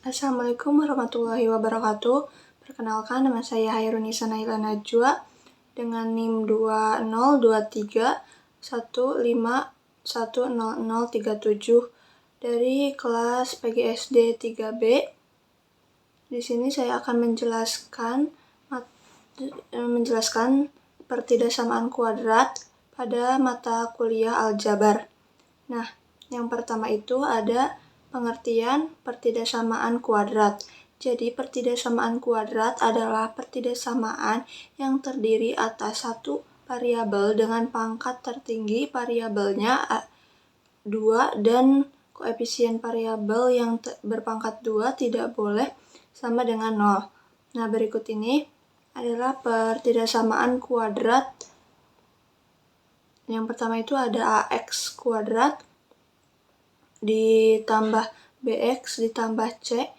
Assalamualaikum warahmatullahi wabarakatuh. Perkenalkan, nama saya Hairunisa Naila Najwa dengan NIM 202311510037 dari kelas PGSD 3B. Di sini saya akan menjelaskan pertidaksamaan kuadrat pada mata kuliah aljabar. Nah, yang pertama itu ada pengertian pertidaksamaan kuadrat. Jadi, pertidaksamaan kuadrat adalah pertidaksamaan yang terdiri atas satu variabel dengan pangkat tertinggi variabelnya 2 dan koefisien variabel yang berpangkat 2 tidak boleh sama dengan 0. Nah, berikut ini adalah pertidaksamaan kuadrat. Yang pertama itu ada AX kuadrat ditambah BX ditambah C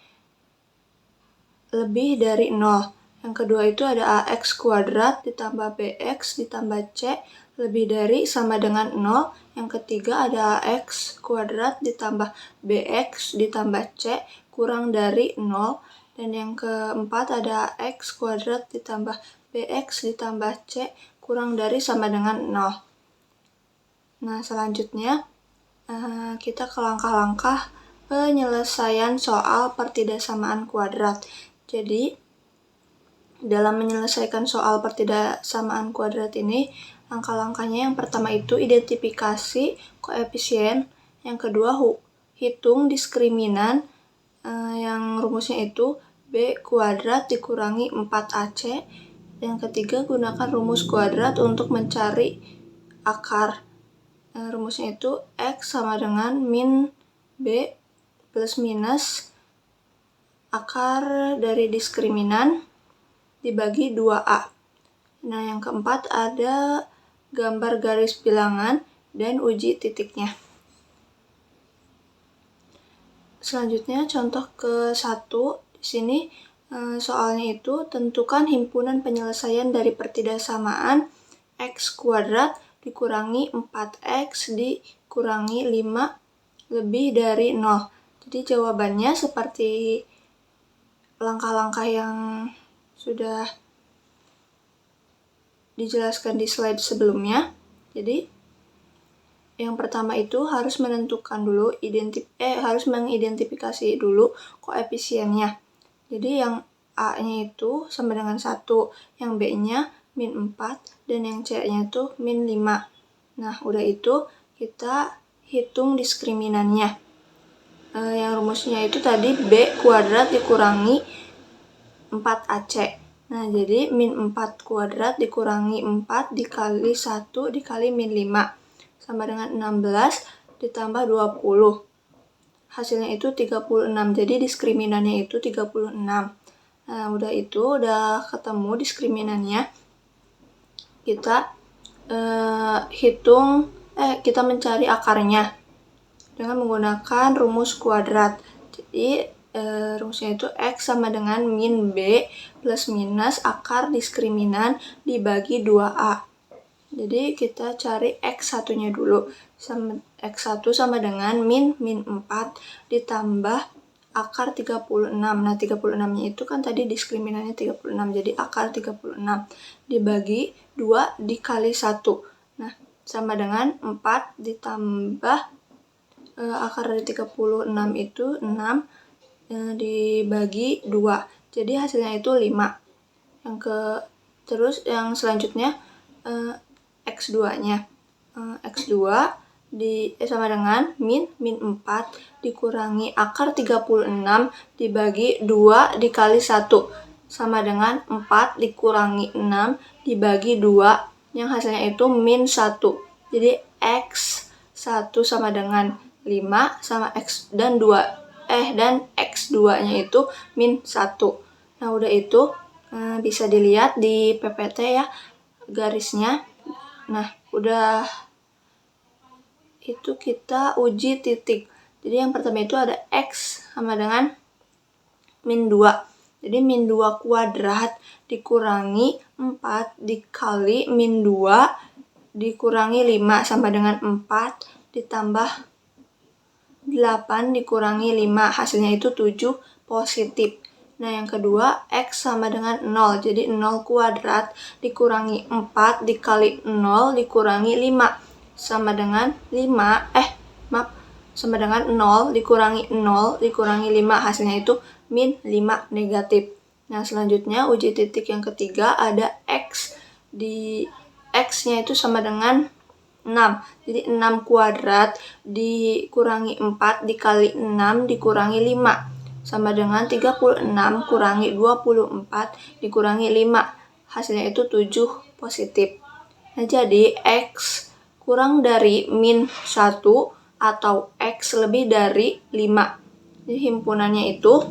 lebih dari 0. Yang kedua itu ada AX kuadrat ditambah BX ditambah C lebih dari sama dengan 0. Yang ketiga ada AX kuadrat ditambah BX ditambah C kurang dari 0. Dan yang keempat ada AX kuadrat ditambah BX ditambah C kurang dari sama dengan 0. Nah, selanjutnya kita ke langkah-langkah penyelesaian soal pertidaksamaan kuadrat. Jadi, dalam menyelesaikan soal pertidaksamaan kuadrat ini, langkah-langkahnya yang pertama itu identifikasi koefisien, yang kedua hitung diskriminan, yang rumusnya itu B kuadrat dikurangi 4AC, yang ketiga gunakan rumus kuadrat untuk mencari akar. Rumusnya itu X sama dengan min B plus minus akar dari diskriminan dibagi 2A. Nah, yang keempat ada gambar garis bilangan dan uji titiknya. Selanjutnya contoh ke-1 di sini soalnya itu tentukan himpunan penyelesaian dari pertidaksamaan X kuadrat dikurangi 4X dikurangi 5 lebih dari 0. Jadi jawabannya seperti langkah-langkah yang sudah dijelaskan di slide sebelumnya. Jadi yang pertama itu harus menentukan dulu harus mengidentifikasi dulu koefisiennya. Jadi yang A-nya itu sama dengan 1, yang B-nya min 4, dan yang C-nya itu min 5. Nah, udah itu kita hitung diskriminannya. Yang rumusnya itu tadi B kuadrat dikurangi 4AC. Nah, jadi min 4 kuadrat dikurangi 4 dikali 1 dikali min 5 sama dengan 16 ditambah 20. Hasilnya itu 36. Jadi diskriminannya itu 36. Nah, udah ketemu diskriminannya. Kita kita mencari akarnya dengan menggunakan rumus kuadrat. Jadi rumusnya itu X sama dengan min B plus minus akar diskriminan dibagi 2A. Jadi kita cari X1-nya dulu. X1 sama dengan min 4 ditambah akar 36. Nah, 36-nya itu kan tadi diskriminannya 36. Jadi akar 36 dibagi 2 dikali 1. Nah, sama dengan 4 ditambah akar dari 36 itu 6 dibagi 2. Jadi hasilnya itu 5. Terus yang selanjutnya X2-nya. X2 sama dengan min 4 dikurangi akar 36 dibagi 2 dikali 1 sama dengan 4 dikurangi 6 dibagi 2 yang hasilnya itu min 1. Jadi X1 sama dengan 5 sama X dan X2-nya itu min 1. Nah, udah itu bisa dilihat di PPT ya garisnya. Nah, udah itu kita uji titik. Jadi yang pertama itu ada X sama dengan min 2. Jadi min 2 kuadrat dikurangi 4 dikali min 2 dikurangi 5 sama dengan 4 ditambah 8 dikurangi 5. Hasilnya itu 7 positif. Nah, yang kedua, X sama dengan 0. Jadi 0 kuadrat dikurangi 4 dikali 0 dikurangi 5. Sama dengan 5, sama dengan 0 dikurangi 0 dikurangi 5. Hasilnya itu min 5 negatif. Nah, selanjutnya uji titik yang ketiga ada X. Di X-nya itu sama dengan 6. Jadi 6 kuadrat dikurangi 4 dikali 6 dikurangi 5. Sama dengan 36 kurangi 24 dikurangi 5. Hasilnya itu 7 positif. Nah, jadi X kurang dari min 1 atau X lebih dari 5. Jadi himpunannya itu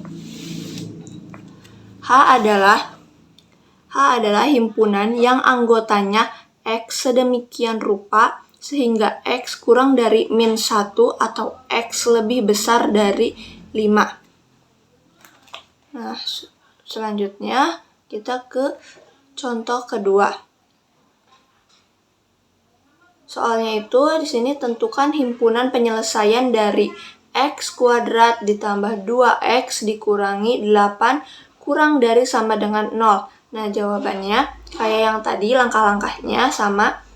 H adalah himpunan yang anggotanya X sedemikian rupa sehingga X kurang dari min 1 atau X lebih besar dari 5. Nah, selanjutnya kita ke contoh kedua. Soalnya itu di sini tentukan himpunan penyelesaian dari X kuadrat ditambah 2X dikurangi 8 kurang dari sama dengan 0. Nah, jawabannya kayak yang tadi, langkah-langkahnya sama.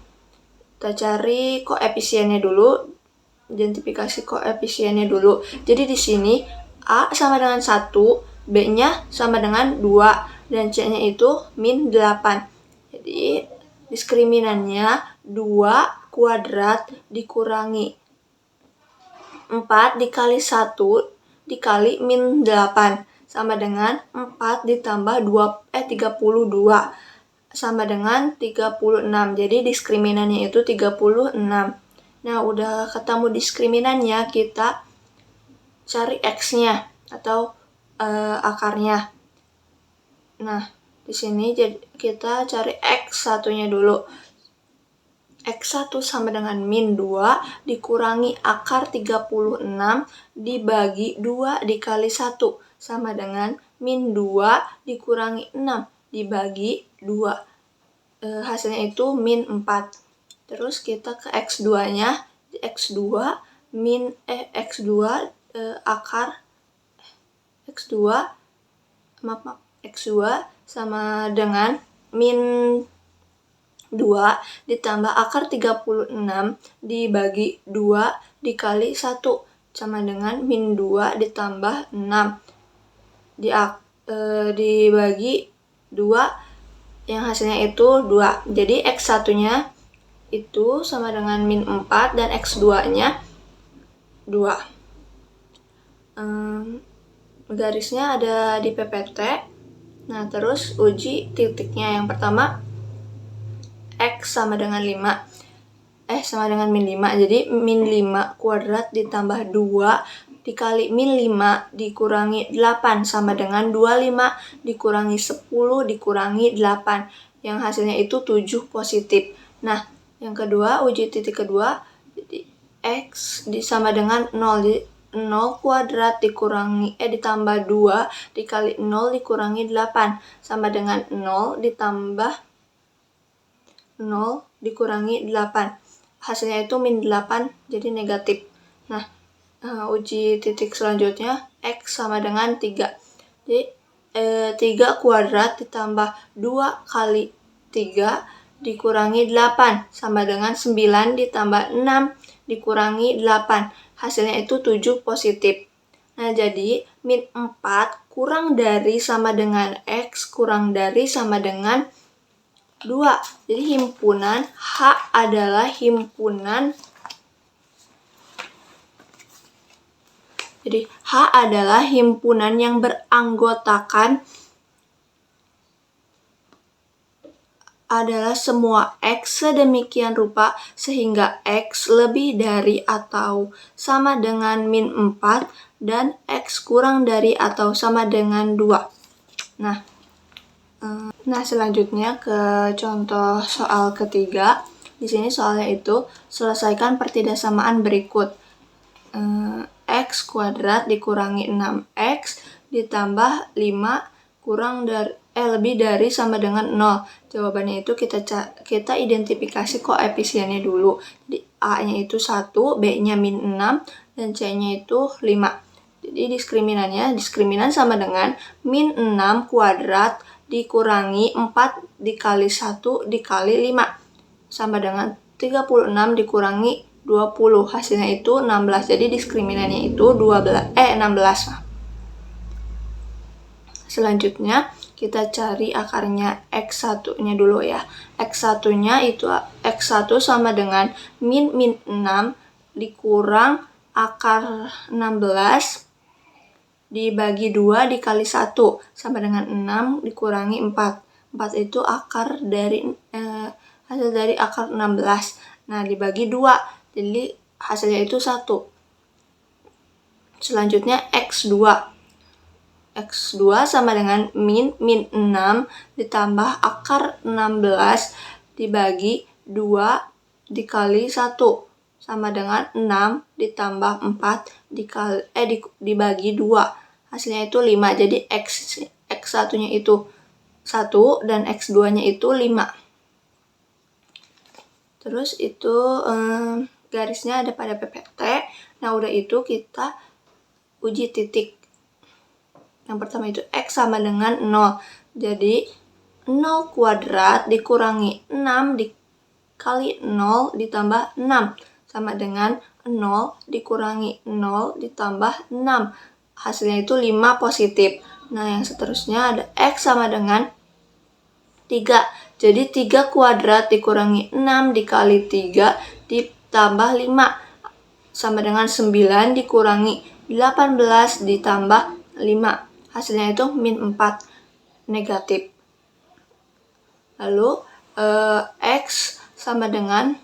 Kita cari koefisiennya dulu, identifikasi koefisiennya dulu. Jadi di sini A sama dengan 1, B-nya sama dengan 2, dan C-nya itu min 8. Jadi diskriminannya 2 kuadrat dikurangi 4 dikali 1 dikali min 8. Sama dengan 4 ditambah 32 sama dengan 36. Jadi diskriminannya itu 36. Nah, udah ketemu diskriminannya, kita cari X-nya atau akarnya. Nah, di sini kita cari X1-nya dulu. X1 sama dengan min 2 dikurangi akar 36 dibagi 2 dikali 1 sama dengan min 2 dikurangi 6 dibagi 2. Hasilnya itu min 4. Terus kita ke X2-nya. X2 X2 akar X2 X2 sama dengan min 2 ditambah akar 36 dibagi 2 dikali 1 sama dengan min 2 ditambah 6 dibagi 2 yang hasilnya itu 2. Jadi X1-nya itu sama dengan min 4 dan X2-nya 2. Garisnya ada di PPT. Nah, terus uji titiknya. Yang pertama X sama dengan 5. Sama dengan min 5. Jadi min 5 kuadrat ditambah 2 dikali min 5 dikurangi 8 sama dengan 25 dikurangi 10 dikurangi 8. Yang hasilnya itu 7 positif. Nah, yang kedua, uji titik kedua, jadi X sama dengan 0. Jadi 0 kuadrat ditambah 2 dikali 0 dikurangi 8 sama dengan 0 ditambah 0 dikurangi 8. Hasilnya itu min 8, jadi negatif. Nah, uji titik selanjutnya X sama dengan 3. Jadi 3 kuadrat ditambah 2 kali 3 dikurangi 8 sama dengan 9 ditambah 6 dikurangi 8. Hasilnya itu 7 positif. Nah, jadi min 4 kurang dari sama dengan X kurang dari sama dengan 2. Jadi himpunan H adalah himpunan yang beranggotakan adalah semua X sedemikian rupa sehingga X lebih dari atau sama dengan min 4 dan X kurang dari atau sama dengan 2. Nah, selanjutnya ke contoh soal ketiga. Di sini soalnya itu selesaikan pertidaksamaan berikut. X kuadrat dikurangi 6X ditambah 5 lebih dari sama dengan 0. Jawabannya itu kita identifikasi koefisiennya dulu. Jadi A-nya itu 1, B-nya min 6, dan C-nya itu 5. Jadi diskriminan sama dengan min 6 kuadrat dikurangi 4 dikali 1 dikali 5 sama dengan 36 dikurangi 20. Hasilnya itu 16. Jadi diskriminannya itu 16. Selanjutnya kita cari akarnya X1-nya dulu ya. X1-nya itu X1 sama dengan min 6 dikurang akar 16 dibagi 2 dikali 1 sama dengan 6 dikurangi 4. 4 itu akar dari hasil dari akar 16. Nah, dibagi 2. Jadi hasilnya itu 1. Selanjutnya X2. X2 sama dengan min 6 ditambah akar 16 dibagi 2 dikali 1 sama dengan 6 ditambah 4 dibagi 2. Hasilnya itu 5. Jadi X1-nya itu 1 dan X2-nya itu 5. Terus itu garisnya ada pada PPT. Nah, udah itu kita uji titik. Yang pertama itu X sama dengan 0. Jadi 0 kuadrat dikurangi 6 dikali 0 ditambah 6 sama dengan 0 dikurangi 0 ditambah 6. Hasilnya itu 5 positif. Nah, yang seterusnya ada X sama dengan 3. Jadi 3 kuadrat dikurangi 6 dikali 3 ditambah 5 sama dengan 9 dikurangi 18 ditambah 5. Hasilnya itu min 4 negatif. Lalu X sama dengan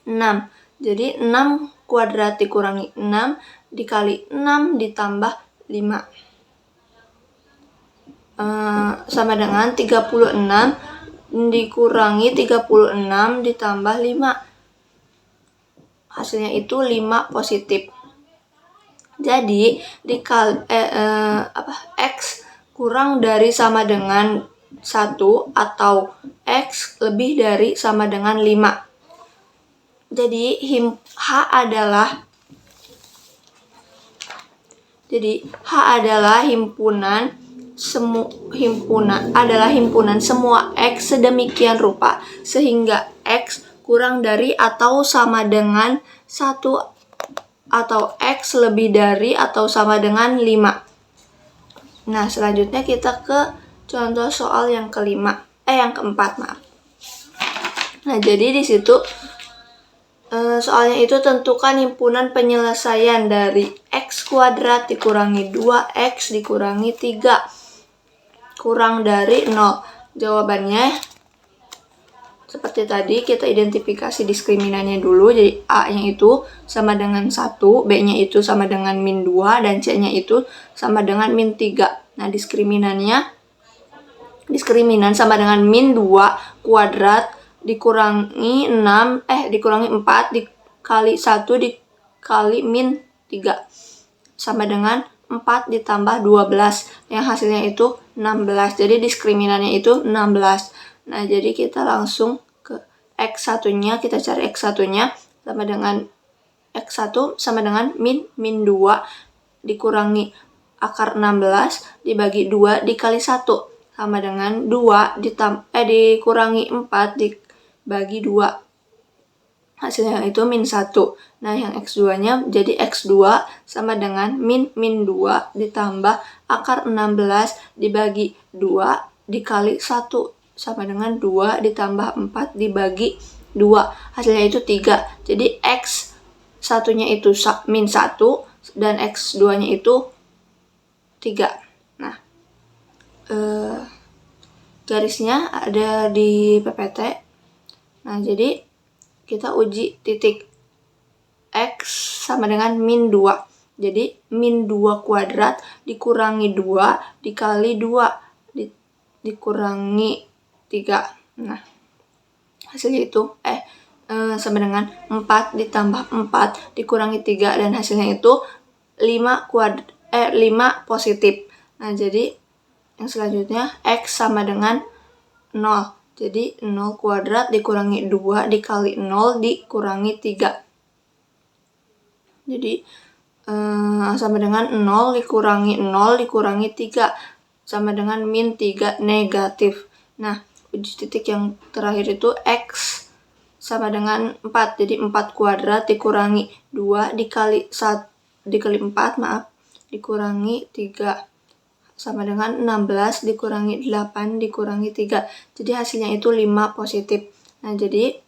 6. Jadi 6 kuadrat dikurangi 6 dikali 6 ditambah 5. Sama dengan 36 dikurangi 36 ditambah 5. Hasilnya itu 5 positif. Jadi X kurang dari sama dengan 1 atau X lebih dari sama dengan 5. Jadi H adalah himpunan semua X sedemikian rupa sehingga X kurang dari atau sama dengan 1 atau X lebih dari atau sama dengan 5. Nah, selanjutnya kita ke contoh soal yang keempat, maaf. Nah, jadi di situ soalnya itu tentukan himpunan penyelesaian dari X kuadrat dikurangi 2X dikurangi 3 kurang dari 0. Jawabannya seperti tadi, kita identifikasi diskriminannya dulu. Jadi A-nya itu sama dengan 1, B-nya itu sama dengan min 2, dan C-nya itu sama dengan min 3. Nah, diskriminan sama dengan min 2 kuadrat dikurangi 4 dikali 1 dikali min 3 sama dengan 4 ditambah 12 yang hasilnya itu 16. Jadi diskriminannya itu 16. Nah, jadi kita langsung ke X1-nya, kita cari X1-nya sama dengan X1 sama dengan min 2 dikurangi akar 16 dibagi 2 dikali 1 sama dengan 2 dikurangi 4 dibagi 2. Hasilnya itu min 1. Nah, yang X2-nya jadi X2 sama dengan min 2 ditambah akar 16 dibagi 2 dikali 1 sama dengan 2 ditambah 4 dibagi 2. Hasilnya itu 3. Jadi X1-nya itu min 1 dan X2-nya itu 3. Nah, garisnya ada di PPT. Nah, jadi kita uji titik X sama dengan min 2. Jadi min 2 kuadrat dikurangi 2 dikali 2 dikurangi 3. Nah, hasilnya itu sama dengan 4 ditambah 4 dikurangi 3 dan hasilnya itu 5 positif. Nah, jadi yang selanjutnya X sama dengan 0. Jadi 0 kuadrat dikurangi 2 dikali 0 dikurangi 3. Jadi sama dengan 0 dikurangi 0 dikurangi 3 sama dengan min 3 negatif. Nah, uji titik yang terakhir itu X sama dengan 4. Jadi 4 kuadrat dikurangi 2 dikali 4 dikurangi 3 sama dengan 16 dikurangi 8 dikurangi 3. Jadi hasilnya itu 5 positif. Nah, jadi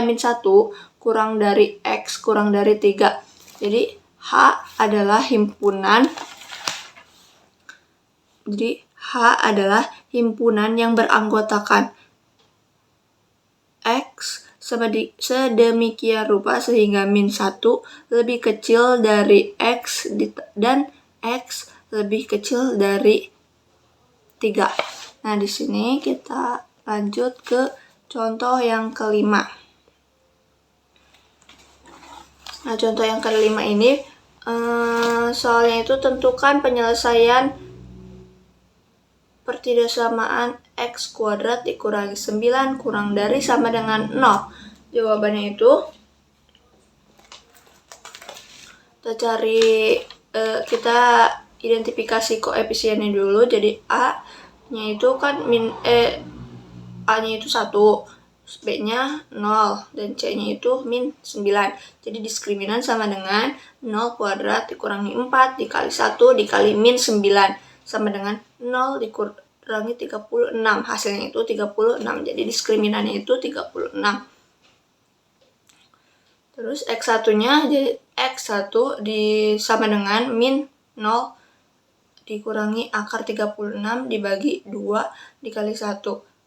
min 1 kurang dari X kurang dari 3. Jadi H adalah himpunan yang beranggotakan X sedemikian rupa sehingga min 1 lebih kecil dari X dan X lebih kecil dari 3. Nah, di sini kita lanjut ke contoh yang kelima. Nah, contoh yang kelima ini soalnya itu tentukan penyelesaian pertidaksamaan X kuadrat dikurangi 9 kurang dari sama dengan 0. Jawabannya itu kita identifikasi koefisiennya dulu. Jadi A-nya itu kan A-nya itu 1, B-nya 0, dan C-nya itu min 9. Jadi diskriminan sama dengan 0 kuadrat dikurangi 4 dikali 1 dikali min 9 sama dengan 0 dikurangi 36. Hasilnya itu 36. Jadi diskriminannya itu 36. Terus X1-nya jadi X1 sama dengan min 0 dikurangi akar 36 dibagi 2 dikali 1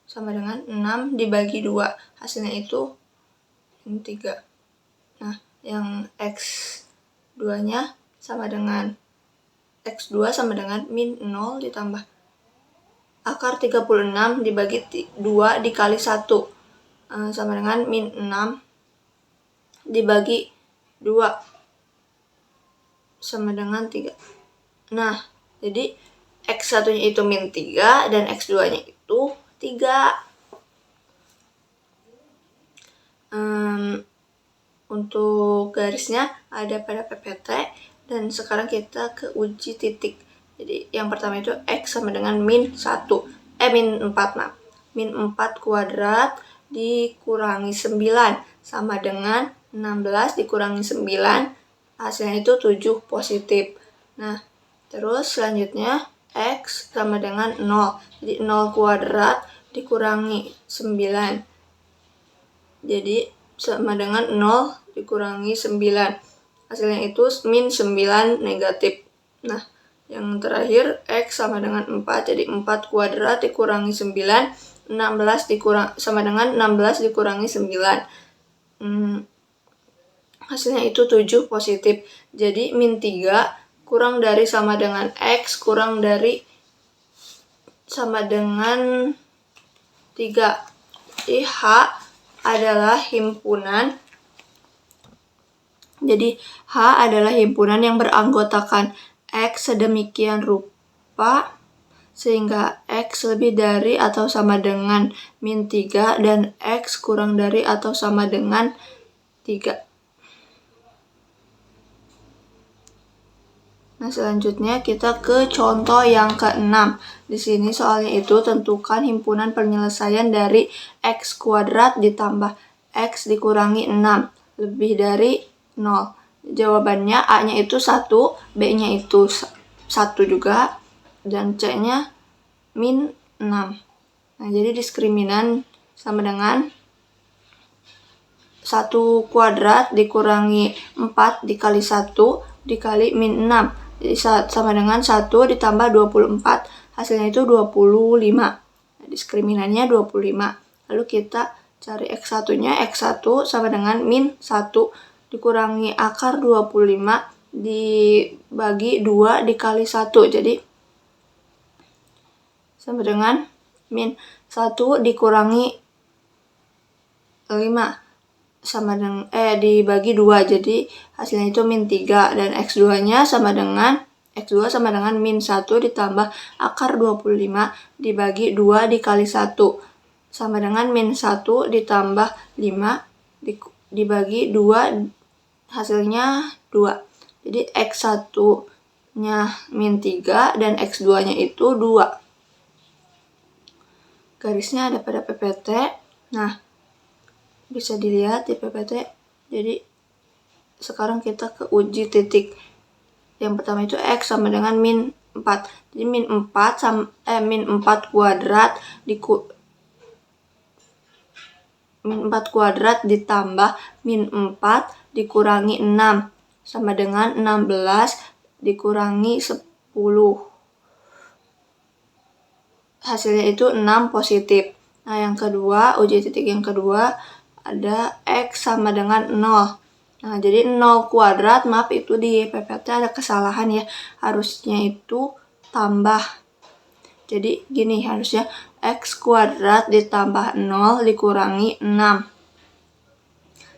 sama dengan 6 dibagi 2. Hasilnya itu 3. Nah, yang X2-nya sama dengan X2 sama dengan min 0 ditambah akar 36 dibagi 2 dikali 1 sama dengan min 6 dibagi 2 sama dengan 3. Nah, jadi X1-nya itu min 3 dan X2-nya itu 3. Untuk garisnya ada pada PPT, dan sekarang kita ke uji titik. Jadi yang pertama itu X sama dengan min 4 kuadrat dikurangi 9 sama dengan 16 dikurangi 9, hasilnya itu 7 positif. Nah, terus selanjutnya X sama dengan 0. Jadi 0 kuadrat dikurangi 9. Jadi sama dengan 0 dikurangi 9. Hasilnya itu min 9 negatif. Nah, yang terakhir X sama dengan 4. Jadi 4 kuadrat dikurangi 9. Sama dengan 16 dikurangi 9. Hasilnya itu 7 positif. Jadi min 3 kurang dari sama dengan X kurang dari sama dengan 3. Jadi H adalah himpunan. Jadi H adalah himpunan yang beranggotakan X sedemikian rupa sehingga X lebih dari atau sama dengan min 3 dan X kurang dari atau sama dengan 3. Nah, selanjutnya kita ke contoh yang ke-6. Di sini soalnya itu tentukan himpunan penyelesaian dari X kuadrat ditambah X dikurangi 6 lebih dari 0. Jawabannya A-nya itu 1, B-nya itu 1 juga, dan C-nya min 6. Nah, jadi diskriminan sama dengan 1 kuadrat dikurangi 4 dikali 1 dikali min 6. Jadi sama dengan 1 ditambah 24. Hasilnya itu 25. Nah, diskriminannya 25. Lalu kita cari X1-nya. X1 sama dengan min 1 dikurangi akar 25 dibagi 2 dikali 1. Jadi sama dengan min 1 dikurangi 5 sama dengan dibagi 2. Jadi hasilnya itu min 3, dan X2-nya sama dengan X2 sama dengan min 1 ditambah akar 25 dibagi 2 dikali 1 sama dengan min 1 ditambah 5 dibagi 2, hasilnya 2. Jadi X1-nya min 3 dan X2-nya itu 2. Garisnya ada pada PPT. Nah, bisa dilihat di PPT. Jadi, sekarang kita ke uji titik. Yang pertama itu X sama dengan min 4. Jadi min 4 kuadrat min 4 kuadrat ditambah min 4 dikurangi 6 sama dengan 16 dikurangi 10. Hasilnya itu 6 positif. Nah, yang kedua, uji titik yang kedua ada X sama dengan 0. Nah, jadi 0 kuadrat, maaf itu di PPT ada kesalahan ya. Harusnya itu tambah. Jadi gini harusnya X kuadrat ditambah 0 dikurangi 6.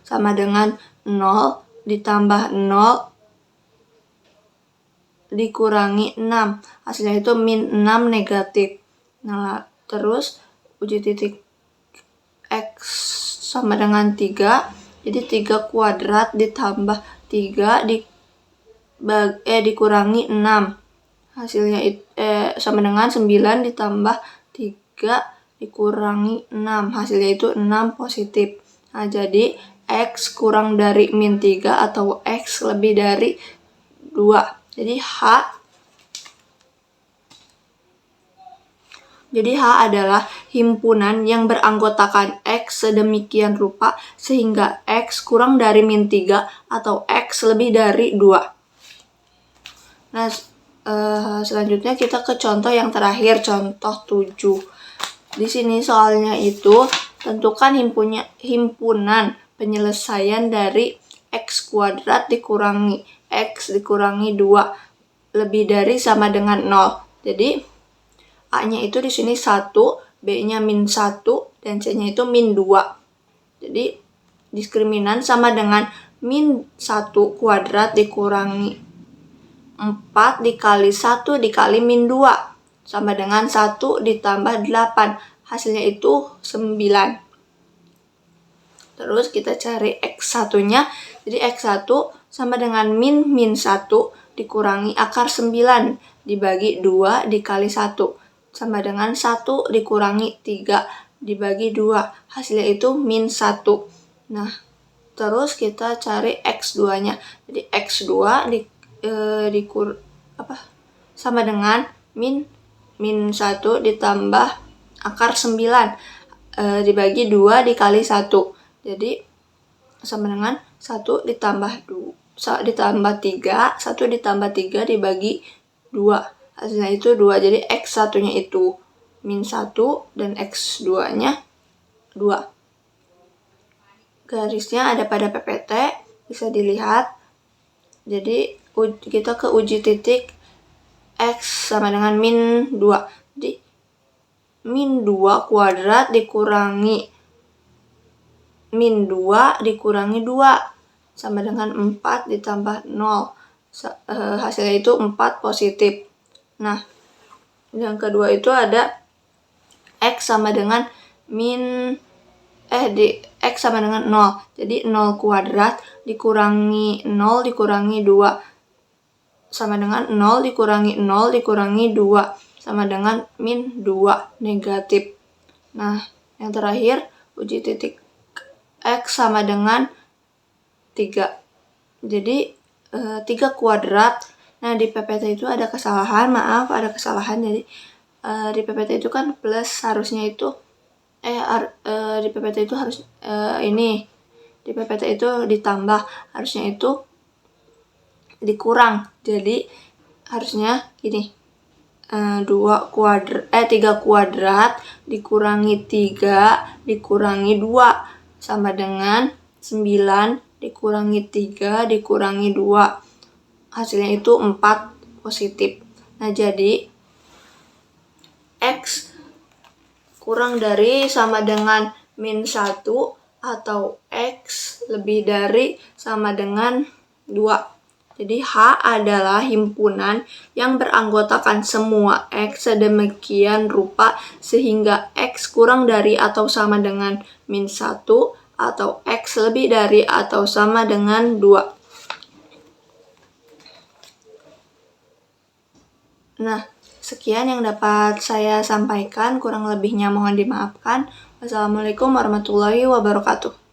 Sama dengan 0 ditambah 0 dikurangi 6. Hasilnya itu min 6 negatif. Nah, terus uji titik X sama dengan 3. Jadi 3 kuadrat ditambah 3 dikurangi 6. Hasilnya sama dengan 9 ditambah 3 dikurangi 6. Hasilnya itu 6 positif. Nah, jadi X kurang dari min 3 atau X lebih dari 2. Jadi H adalah himpunan yang beranggotakan X sedemikian rupa sehingga X kurang dari min 3 atau X lebih dari 2. Nah, selanjutnya kita ke contoh yang terakhir, contoh 7. Di sini soalnya itu tentukan himpunan penyelesaian dari X kuadrat dikurangi X dikurangi 2 lebih dari sama dengan 0. Jadi A-nya itu di sini 1, B-nya min 1, dan C-nya itu min 2. Jadi diskriminan sama dengan min 1 kuadrat dikurangi 4 dikali 1 dikali min 2. Sama dengan 1 ditambah 8. Hasilnya itu 9. Terus kita cari X1-nya. Jadi X1 sama dengan min 1 dikurangi akar 9 dibagi 2 dikali 1. Sama dengan 1 dikurangi 3 dibagi 2. Hasilnya itu min 1. Nah, terus kita cari X2-nya. Jadi X2 sama dengan min 1 ditambah akar 9 dibagi 2 dikali 1. Jadi sama dengan 1 ditambah 3, 1 ditambah 3 dibagi 2. Hasilnya itu 2. Jadi X1-nya itu min 1 dan X2-nya 2. Garisnya ada pada PPT, bisa dilihat. Jadi kita ke uji titik X sama dengan min 2. Jadi min 2 kuadrat dikurangi min 2 dikurangi 2 sama dengan 4 ditambah 0. Hasilnya itu 4 positif. Nah, yang kedua itu ada X sama dengan X sama dengan 0. Jadi 0 kuadrat dikurangi 0 dikurangi 2 sama dengan 0 dikurangi 0 dikurangi 2 sama dengan min 2 negatif. Nah, yang terakhir uji titik X sama dengan 3. Jadi 3 kuadrat. Nah, di PPT itu ada kesalahan, ada kesalahan. Jadi di PPT itu kan plus, harusnya itu di PPT itu harus di PPT itu ditambah, harusnya itu dikurang. Jadi harusnya gini, 3 kuadrat dikurangi 3 dikurangi 2 sama dengan 9 dikurangi 3 dikurangi 2. Hasilnya itu 4 positif. Nah, jadi X kurang dari sama dengan min 1 atau X lebih dari sama dengan 2. Jadi H adalah himpunan yang beranggotakan semua X sedemikian rupa sehingga X kurang dari atau sama dengan min 1 atau X lebih dari atau sama dengan 2. Nah, sekian yang dapat saya sampaikan, kurang lebihnya mohon dimaafkan. Wassalamualaikum warahmatullahi wabarakatuh.